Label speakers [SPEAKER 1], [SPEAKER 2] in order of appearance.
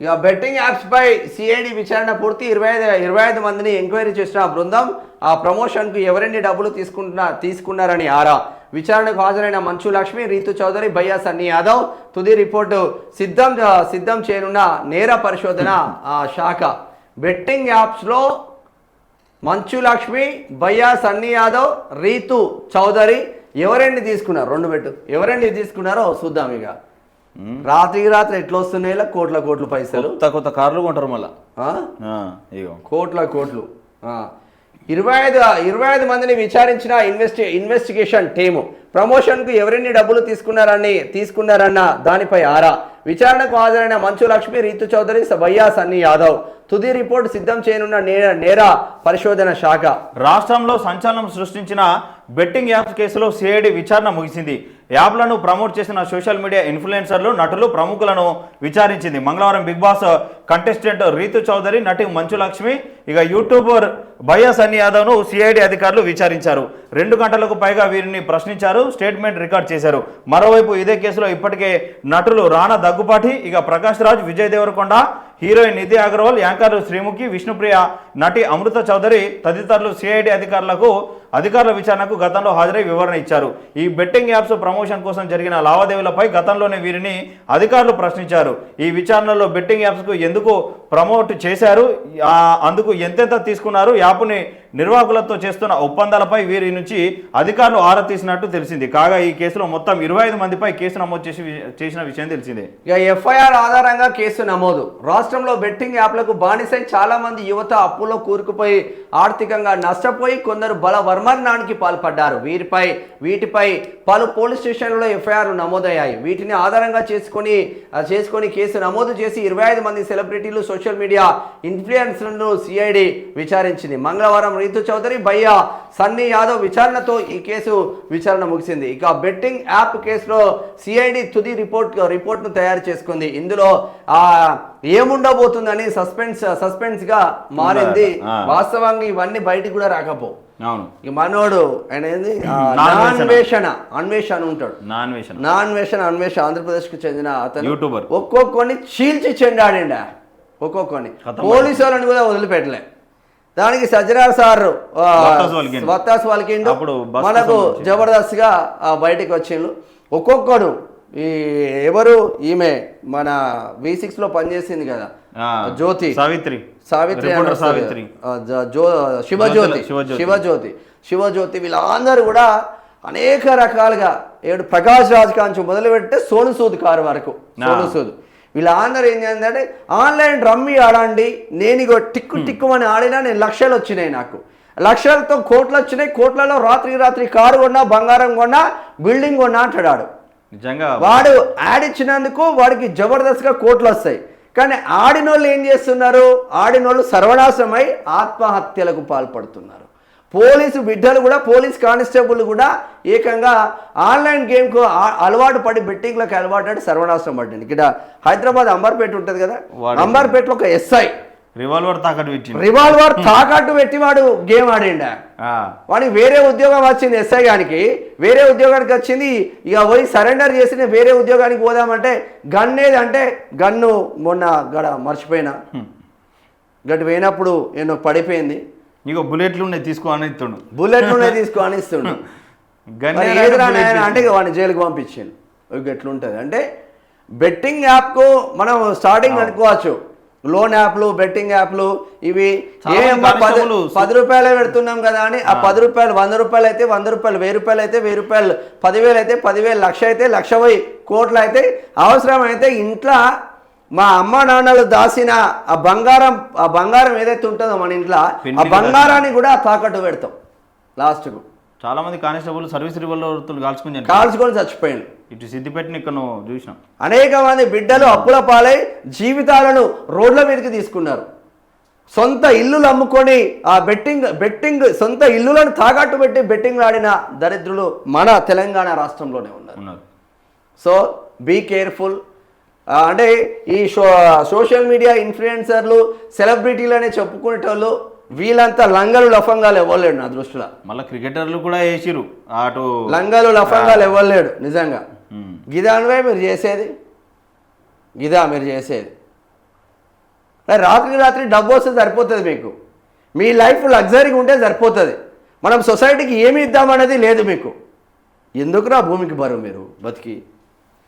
[SPEAKER 1] ఇక betting apps పై CID విచారణ పూర్తి 25 మందిని ఎంక్వైరీ చేసిన బృందం ఆ ప్రమోషన్కు ఎవరెన్ని డబ్బులు తీసుకున్నారని ఆరా. విచారణకు హాజరైన మంచు లక్ష్మి, రీతు చౌదరి, భయ్యా సన్నీ యాదవ్ తుది రిపోర్టు సిద్ధం చేయనున్న నేర పరిశోధన శాఖ. బెట్టింగ్ యాప్స్లో మంచు లక్ష్మి, భయ్యా సన్నీ యాదవ్, రీతు చౌదరి ఎవరెన్ని తీసుకున్నారు, 2 పెట్టు, ఎవరెన్ని తీసుకున్నారో చూద్దాం. ఇక రాత్రికి రాత్రి ఎట్లా వస్తున్నాయి కోట్ల పైసలు,
[SPEAKER 2] కొత్త కార్లు కొంటారు మళ్ళా,
[SPEAKER 1] కోట్లు. 25 మందిని విచారించిన ఇన్వెస్టిగేషన్ టీము. ప్రమోషన్కు ఎవరెన్ని డబ్బులు తీసుకున్నారన్న దానిపై ఆరా. విచారణకు హాజరైన మంచు లక్ష్మి, రీతు చౌదరి, భయ్యా సన్నీ యాదవ్ తుది రిపోర్టు సిద్ధం చేయనున్న నేర పరిశోధన శాఖ.
[SPEAKER 2] రాష్ట్రంలో సంచలనం సృష్టించిన బెట్టింగ్ యాప్స్ కేసులో సిఐడి విచారణ ముగిసింది. యాప్లను ప్రమోట్ చేసిన సోషల్ మీడియా ఇన్ఫ్లుయెన్సర్లు, నటులు, ప్రముఖులను విచారించింది. మంగళవారం Bigg Boss contestant Rithu Chowdary, నటి మంచు లక్ష్మి, ఇక యూట్యూబర్ భయ్యా సన్నీ యాదవ్ను సిఐడి అధికారులు విచారించారు. 2 గంటలకు పైగా వీరిని ప్రశ్నించారు, స్టేట్మెంట్ రికార్డ్ చేశారు. మరోవైపు ఇదే కేసులో ఇప్పటికే నటులు రానా దగ్గుపాటి, ఇక ప్రకాష్ రాజ్, విజయ్ దేవరకొండ, హీరోయిన్ నిధి అగర్వాల్, యాంకర్ శ్రీముఖి, విష్ణుప్రియ, నటి అమృత చౌదరి తదితరులు సిఐడి అధికారుల విచారణకు గతంలో హాజరై వివరణ ఇచ్చారు. ఈ బెట్టింగ్ యాప్స్ ప్రమోషన్ కోసం జరిగిన లావాదేవీలపై గతంలోనే వీరిని అధికారులు ప్రశ్నించారు. ఈ విచారణలో బెట్టింగ్ యాప్స్కు ఎందుకు ప్రమోట్ చేశారు, అందుకు ఎంతెంత తీసుకున్నారు, యాప్ని నిర్వాహకులతో చేస్తున్న ఒప్పందాలపై వీరి నుంచి అధికారులు ఆరా తీసినట్టు తెలిసింది. కాగా ఈ కేసులో మొత్తం 25 మందిపై కేసు నమోదు చేసిన విషయం తెలిసిందే.
[SPEAKER 1] ఇక ఎఫ్ఐఆర్ ఆధారంగా కేసు నమోదు. రాష్ట్రంలో బెట్టింగ్ యాప్లకు బానిసై చాలా మంది యువత అప్పులో కూరుకుపోయి ఆర్థికంగా నష్టపోయి కొందరు బలవర్మరణానికి పాల్పడ్డారు. వీటిపై పలు పోలీస్ స్టేషన్లలో ఎఫ్ఐఆర్లు నమోదయ్యాయి. వీటిని ఆధారంగా చేసుకొని కేసు నమోదు చేసి 25 మంది సెలబ్రిటీలు, సోషల్ మీడియా ఇన్ఫ్లుయెన్సర్లను సిఐడి విచారించింది. మంగళవారం రీతు చౌదరి, భయ్యా సన్నీ యాదవ్ విచారణతో ఈ కేసు విచారణ ముగిసింది. ఇక బెట్టింగ్ యాప్ కేసులో సిఐడి తుది రిపోర్ట్ను తయారు చేసుకుంది. ఇందులో ఏముండబోతుందని సస్పెన్స్ గా మారింది. వాస్తవంగా ఇవన్నీ బయటికి కూడా రాకపో. ఇక మనోడు ఆయన ఏంది అన్వేషణ ఉంటాడు, అన్వేషణ ఆంధ్రప్రదేశ్ కు చెందిన అతను యూట్యూబర్. ఒక్కొక్కరిని చీల్చి చెండాడిండ, ఒక్కొక్కరిని పోలీసు వాళ్ళని కూడా వదిలిపెట్టలే. దానికి సజ్జనార్ సార్ వత్తాసు వాళ్ళకిండు, మనకు జబర్దస్త్ గా బయటకు వచ్చిండు. ఒక్కొక్కడు ఎవరు ఈమె మన V6 లో పనిచేసింది కదా, జ్యోతి సావిత్రి శివజ్యోతి వీళ్ళందరూ కూడా అనేక రకాలుగా ప్రకాష్ రాజ్ కాంచి మొదలు పెడితే సోను సూద్ కారు వరకు, సోను సూద్ వీళ్ళందరూ ఏం చేయాలంటే ఆన్లైన్ రమ్మీ ఆడండి, నేను ఇగో టిక్కుమని ఆడినా నేను లక్షలు వచ్చినాయి, నాకు లక్షలతో కోట్లు వచ్చినాయి, కోట్లలో రాత్రి కారు కొన్నా, బంగారం కొన్నా, బిల్డింగ్ కొన్నా అంటాడు.
[SPEAKER 2] నిజంగా
[SPEAKER 1] వాడు యాడ్ ఇచ్చినందుకు వాడికి జబర్దస్త్గా కోట్లు వస్తాయి. కానీ ఆడినోళ్ళు ఏం చేస్తున్నారు, ఆడినోళ్ళు సర్వనాశమై ఆత్మహత్యలకు పాల్పడుతున్నారు. పోలీసు బిడ్డలు కూడా, పోలీస్ కానిస్టేబుల్ కూడా ఏకంగా ఆన్లైన్ గేమ్కు అలవాటు పడి బెట్టింగ్లకు అలవాటు సర్వనాశనం పడ్డాడు. ఇక్కడ హైదరాబాద్ అంబర్పేట ఉంటుంది కదా, అంబర్పేటలో ఒక ఎస్ఐ
[SPEAKER 2] రివాల్వర్
[SPEAKER 1] తాకట్టు పెట్టి వాడు గేమ్ ఆడిండ. వాడికి వేరే ఉద్యోగం వచ్చింది, ఎస్ఐ గానికి వేరే ఉద్యోగానికి వచ్చింది. ఇక పోయి సరెండర్ చేసి వేరే ఉద్యోగానికి పోదామంటే గన్ ఏది అంటే గన్ను మొన్న మర్చిపోయినా గట్టి పోయినప్పుడు నేను పడిపోయింది.
[SPEAKER 2] ఇక బుల్లెట్లు ఉన్నాయి తీసుకో అనిస్తుండు,
[SPEAKER 1] అంటే వాడిని జైలుకి పంపించాను. ఎట్లుంటుంది అంటే బెట్టింగ్ యాప్కు మనం స్టార్టింగ్ అనుకోవచ్చు, లోన్ యాప్లు, బెట్టింగ్ యాప్లు ఇవి 10 రూపాయలే పెడుతున్నాం కదా అని ఆ 10 రూపాయలు 100 రూపాయలు అయితే 100 రూపాయలు, 1000 రూపాయలు అయితే 1000 రూపాయలు, 10,000 అయితే 10,000, లక్ష అయితే 1,00,000, కోట్లు అయితే అవసరం అయితే ఇంట్లో మా అమ్మ నాన్నలు దాసిన ఆ బంగారం ఏదైతే ఉంటుందో మన ఇంట్లో ఆ బంగారాన్ని కూడా తాకట్టు పెడతాం. లాస్ట్కు
[SPEAKER 2] చాలా మంది కానిస్టేబుల్ సర్వీస్ రివాల్వర్లు
[SPEAKER 1] కాల్చుకొని చచ్చిపోయాను.
[SPEAKER 2] ఇటు సిద్దిపేటని ఇక్కడ చూసినాం.
[SPEAKER 1] అనేక మంది బిడ్డలు అప్పుల పాలై జీవితాలను రోడ్ల మీదకి తీసుకున్నారు. సొంత ఇల్లులు అమ్ముకొని ఆ బెట్టింగ్ సొంత ఇల్లులను తాకట్టు పెట్టి బెట్టింగ్ ఆడిన దరిద్రులు మన తెలంగాణ రాష్ట్రంలోనే ఉన్నారు. So be careful. అంటే ఈ సోషల్ మీడియా ఇన్ఫ్లుయెన్సర్లు, సెలబ్రిటీలు అనే చెప్పుకునేటోళ్ళు వీళ్ళంతా లంగలు లఫంగాలు ఇవ్వలేడు నా దృష్టిలో.
[SPEAKER 2] మళ్ళీ క్రికెటర్లు కూడా వేసిరు అటు
[SPEAKER 1] లంగలు లఫంగాలు ఇవ్వలేడు నిజంగా. గిదా మీరు చేసేది రాత్రికి రాత్రి డబ్బు వస్తే సరిపోతుంది మీకు, మీ లైఫ్ లగ్జరీగా ఉంటే సరిపోతుంది. మనం సొసైటీకి ఏమి ఇద్దామనేది లేదు మీకు. ఎందుకురా భూమికి బరువు మీరు బతికి.